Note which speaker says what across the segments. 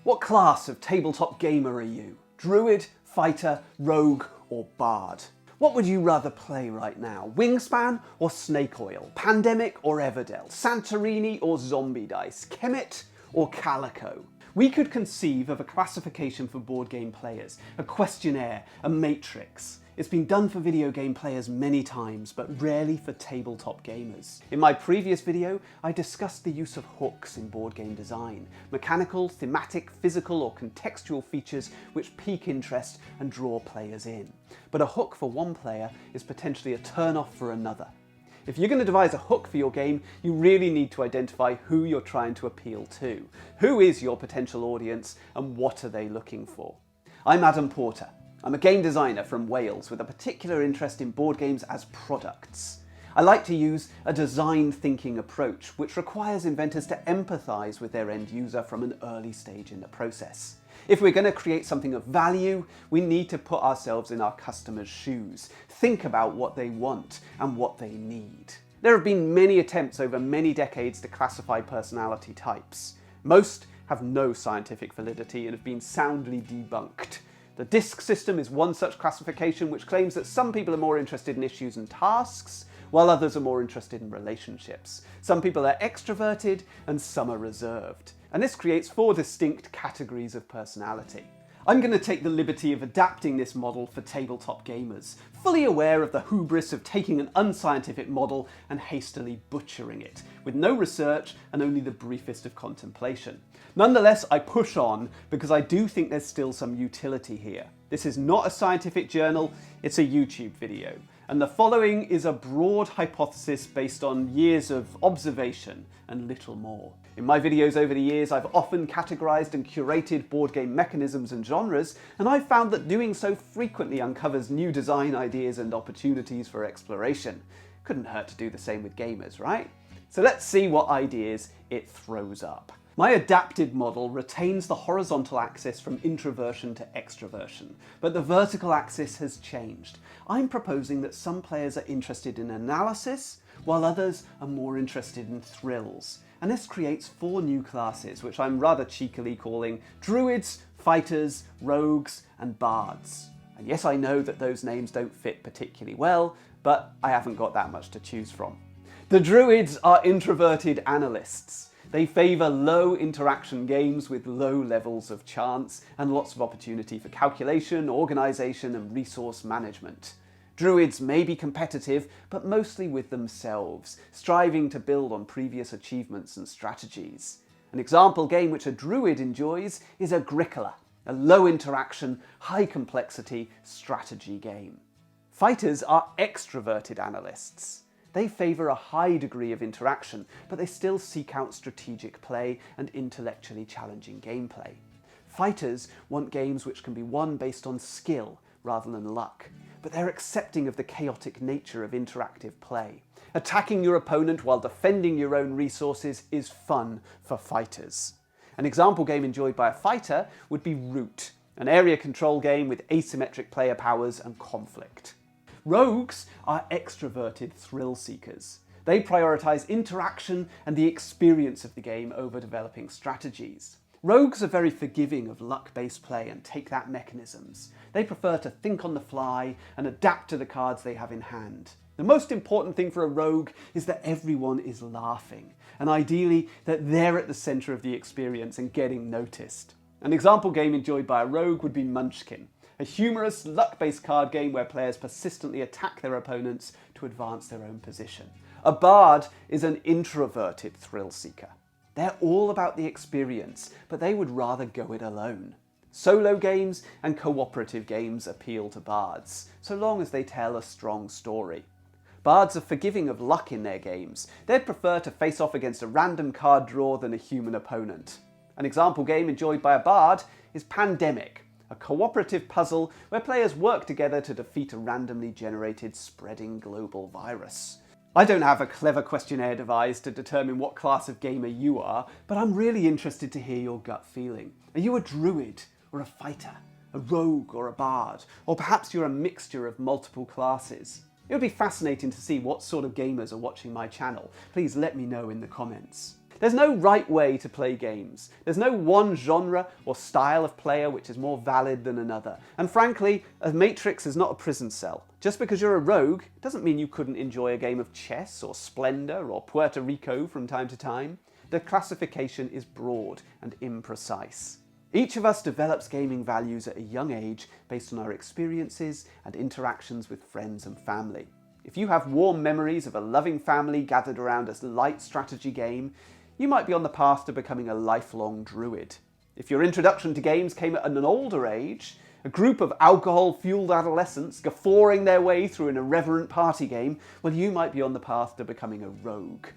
Speaker 1: What class of tabletop gamer are you? Druid, fighter, rogue, or bard? What would you rather play right now? Wingspan or Snake Oil? Pandemic or Everdell? Santorini or Zombie Dice? Kemet or Calico? We could conceive of a classification for board game players, a questionnaire, a matrix. It's been done for video game players many times, but rarely for tabletop gamers. In my previous video, I discussed the use of hooks in board game design, mechanical, thematic, physical, or contextual features which pique interest and draw players in. But a hook for one player is potentially a turn-off for another. If you're going to devise a hook for your game, you really need to identify who you're trying to appeal to. Who is your potential audience and what are they looking for? I'm Adam Porter. I'm a game designer from Wales with a particular interest in board games as products. I like to use a design thinking approach, which requires inventors to empathise with their end user from an early stage in the process. If we're going to create something of value, we need to put ourselves in our customers' shoes, think about what they want and what they need. There have been many attempts over many decades to classify personality types. Most have no scientific validity and have been soundly debunked. The DISC system is one such classification which claims that some people are more interested in issues and tasks, while others are more interested in relationships. Some people are extroverted and some are reserved. And this creates 4 distinct categories of personality. I'm going to take the liberty of adapting this model for tabletop gamers, fully aware of the hubris of taking an unscientific model and hastily butchering it, with no research and only the briefest of contemplation. Nonetheless, I push on because I do think there's still some utility here. This is not a scientific journal, it's a YouTube video. And the following is a broad hypothesis based on years of observation and little more. In my videos over the years, I've often categorized and curated board game mechanisms and genres, and I've found that doing so frequently uncovers new design ideas and opportunities for exploration. Couldn't hurt to do the same with gamers, right? So let's see what ideas it throws up. My adapted model retains the horizontal axis from introversion to extroversion, but the vertical axis has changed. I'm proposing that some players are interested in analysis, while others are more interested in thrills. And this creates 4 new classes, which I'm rather cheekily calling Druids, Fighters, Rogues, and Bards. And yes, I know that those names don't fit particularly well, but I haven't got that much to choose from. The Druids are introverted analysts. They favour low interaction games with low levels of chance and lots of opportunity for calculation, organisation and resource management. Druids may be competitive, but mostly with themselves, striving to build on previous achievements and strategies. An example game which a Druid enjoys is Agricola, a low interaction, high complexity strategy game. Fighters are extroverted analysts. They favour a high degree of interaction, but they still seek out strategic play and intellectually challenging gameplay. Fighters want games which can be won based on skill rather than luck, but they're accepting of the chaotic nature of interactive play. Attacking your opponent while defending your own resources is fun for fighters. An example game enjoyed by a fighter would be Root, an area control game with asymmetric player powers and conflict. Rogues are extroverted thrill seekers. They prioritise interaction and the experience of the game over developing strategies. Rogues are very forgiving of luck-based play and take-that mechanisms. They prefer to think on the fly and adapt to the cards they have in hand. The most important thing for a rogue is that everyone is laughing, and ideally that they're at the centre of the experience and getting noticed. An example game enjoyed by a rogue would be Munchkin, a humorous, luck-based card game where players persistently attack their opponents to advance their own position. A bard is an introverted thrill seeker. They're all about the experience, but they would rather go it alone. Solo games and cooperative games appeal to bards, so long as they tell a strong story. Bards are forgiving of luck in their games. They'd prefer to face off against a random card draw than a human opponent. An example game enjoyed by a bard is Pandemic, a cooperative puzzle where players work together to defeat a randomly generated spreading global virus. I don't have a clever questionnaire devised to determine what class of gamer you are, but I'm really interested to hear your gut feeling. Are you a druid or a fighter, a rogue or a bard, or perhaps you're a mixture of multiple classes? It would be fascinating to see what sort of gamers are watching my channel. Please let me know in the comments. There's no right way to play games. There's no one genre or style of player which is more valid than another. And frankly, a matrix is not a prison cell. Just because you're a rogue doesn't mean you couldn't enjoy a game of chess or Splendor or Puerto Rico from time to time. The classification is broad and imprecise. Each of us develops gaming values at a young age based on our experiences and interactions with friends and family. If you have warm memories of a loving family gathered around a light strategy game, you might be on the path to becoming a lifelong druid. If your introduction to games came at an older age, a group of alcohol-fueled adolescents guffawing their way through an irreverent party game, well, you might be on the path to becoming a rogue.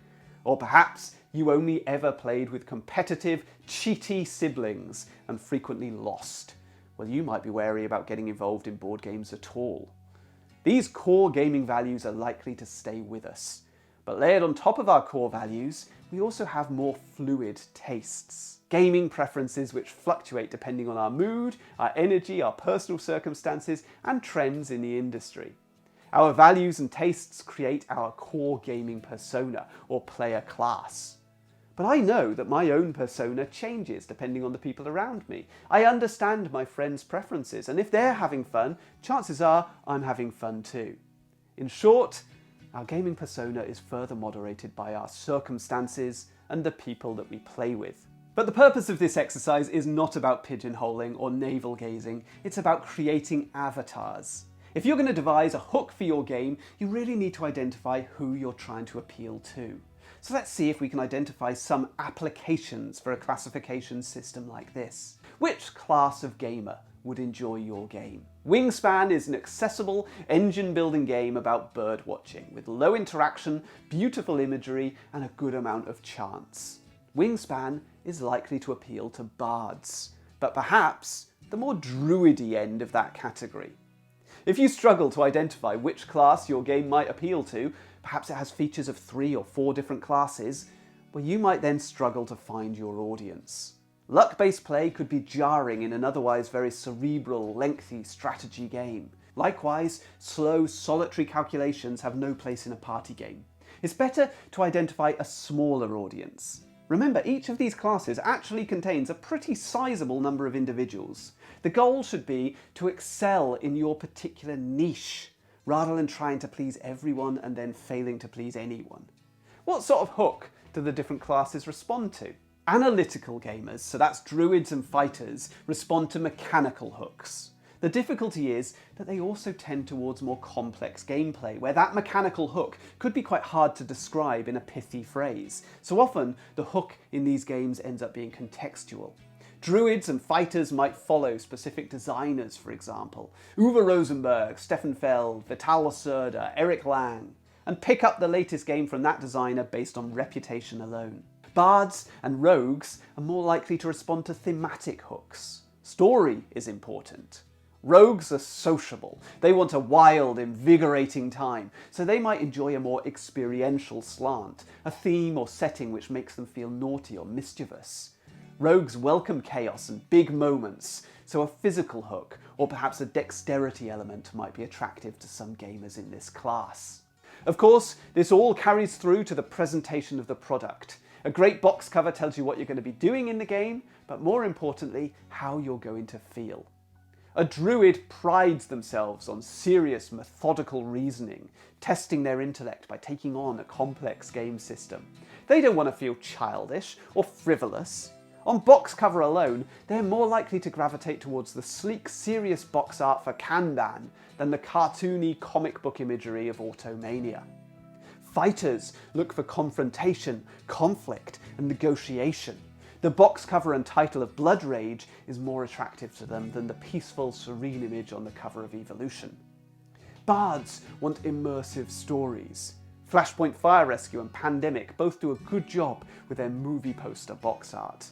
Speaker 1: Or perhaps you only ever played with competitive, cheaty siblings and frequently lost. Well, you might be wary about getting involved in board games at all. These core gaming values are likely to stay with us. But layered on top of our core values, we also have more fluid tastes. Gaming preferences which fluctuate depending on our mood, our energy, our personal circumstances, and trends in the industry. Our values and tastes create our core gaming persona, or player class. But I know that my own persona changes depending on the people around me. I understand my friends' preferences, and if they're having fun, chances are I'm having fun too. In short, our gaming persona is further moderated by our circumstances and the people that we play with. But the purpose of this exercise is not about pigeonholing or navel-gazing, it's about creating avatars. If you're going to devise a hook for your game, you really need to identify who you're trying to appeal to. So let's see if we can identify some applications for a classification system like this. Which class of gamer would enjoy your game? Wingspan is an accessible, engine-building game about bird watching, with low interaction, beautiful imagery, and a good amount of chance. Wingspan is likely to appeal to bards, but perhaps the more druidy end of that category. If you struggle to identify which class your game might appeal to, perhaps it has features of 3 or 4 different classes, well, you might then struggle to find your audience. Luck-based play could be jarring in an otherwise very cerebral, lengthy strategy game. Likewise, slow, solitary calculations have no place in a party game. It's better to identify a smaller audience. Remember, each of these classes actually contains a pretty sizable number of individuals. The goal should be to excel in your particular niche, rather than trying to please everyone and then failing to please anyone. What sort of hook do the different classes respond to? Analytical gamers, so that's druids and fighters, respond to mechanical hooks. The difficulty is that they also tend towards more complex gameplay, where that mechanical hook could be quite hard to describe in a pithy phrase. So often, the hook in these games ends up being contextual. Druids and fighters might follow specific designers, for example, Uwe Rosenberg, Stefan Feld, Vital Lacerda, Eric Lang, and pick up the latest game from that designer based on reputation alone. Bards and rogues are more likely to respond to thematic hooks. Story is important. Rogues are sociable. They want a wild, invigorating time, so they might enjoy a more experiential slant, a theme or setting which makes them feel naughty or mischievous. Rogues welcome chaos and big moments, so a physical hook or perhaps a dexterity element might be attractive to some gamers in this class. Of course, this all carries through to the presentation of the product. A great box cover tells you what you're going to be doing in the game, but more importantly, how you're going to feel. A druid prides themselves on serious, methodical reasoning, testing their intellect by taking on a complex game system. They don't want to feel childish or frivolous. On box cover alone, they're more likely to gravitate towards the sleek, serious box art for Kanban than the cartoony comic book imagery of Automania. Fighters look for confrontation, conflict, and negotiation. The box cover and title of Blood Rage is more attractive to them than the peaceful, serene image on the cover of Evolution. Bards want immersive stories. Flashpoint Fire Rescue and Pandemic both do a good job with their movie poster box art.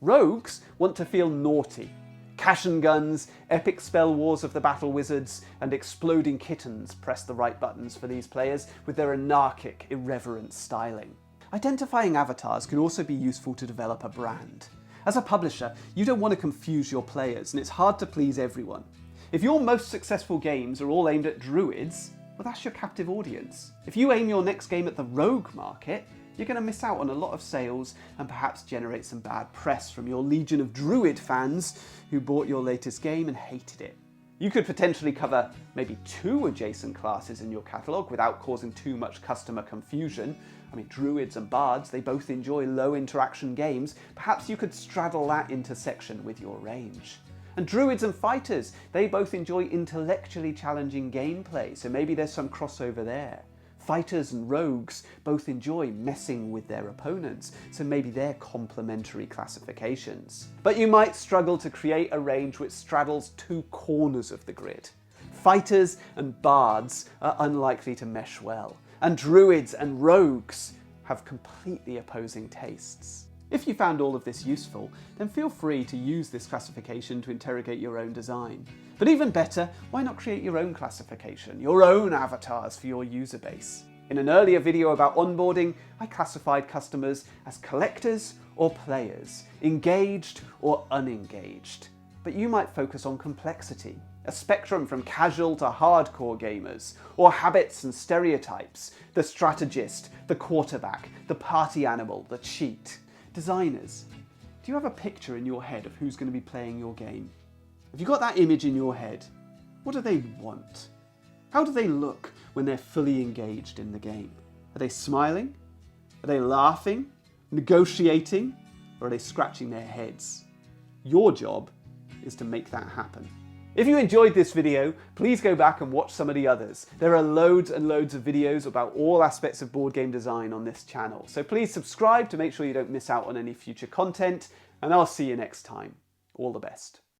Speaker 1: Rogues want to feel naughty. Cash and guns, epic spell wars of the battle wizards, and exploding kittens press the right buttons for these players with their anarchic, irreverent styling. Identifying avatars can also be useful to develop a brand. As a publisher, you don't want to confuse your players, and it's hard to please everyone. If your most successful games are all aimed at druids, well, that's your captive audience. If you aim your next game at the rogue market, you're going to miss out on a lot of sales and perhaps generate some bad press from your legion of Druid fans who bought your latest game and hated it. You could potentially cover maybe 2 adjacent classes in your catalogue without causing too much customer confusion. I mean, Druids and Bards, they both enjoy low interaction games. Perhaps you could straddle that intersection with your range. And Druids and Fighters, they both enjoy intellectually challenging gameplay, so maybe there's some crossover there. Fighters and Rogues both enjoy messing with their opponents, so maybe they're complementary classifications. But you might struggle to create a range which straddles 2 corners of the grid. Fighters and Bards are unlikely to mesh well, and Druids and Rogues have completely opposing tastes. If you found all of this useful, then feel free to use this classification to interrogate your own design. But even better, why not create your own classification, your own avatars for your user base? In an earlier video about onboarding, I classified customers as collectors or players, engaged or unengaged. But you might focus on complexity, a spectrum from casual to hardcore gamers, or habits and stereotypes, the strategist, the quarterback, the party animal, the cheat. Designers, do you have a picture in your head of who's going to be playing your game? Have you got that image in your head? What do they want? How do they look when they're fully engaged in the game? Are they smiling? Are they laughing? Negotiating? Or are they scratching their heads? Your job is to make that happen. If you enjoyed this video, please go back and watch some of the others. There are loads and loads of videos about all aspects of board game design on this channel, so please subscribe to make sure you don't miss out on any future content, and I'll see you next time. All the best.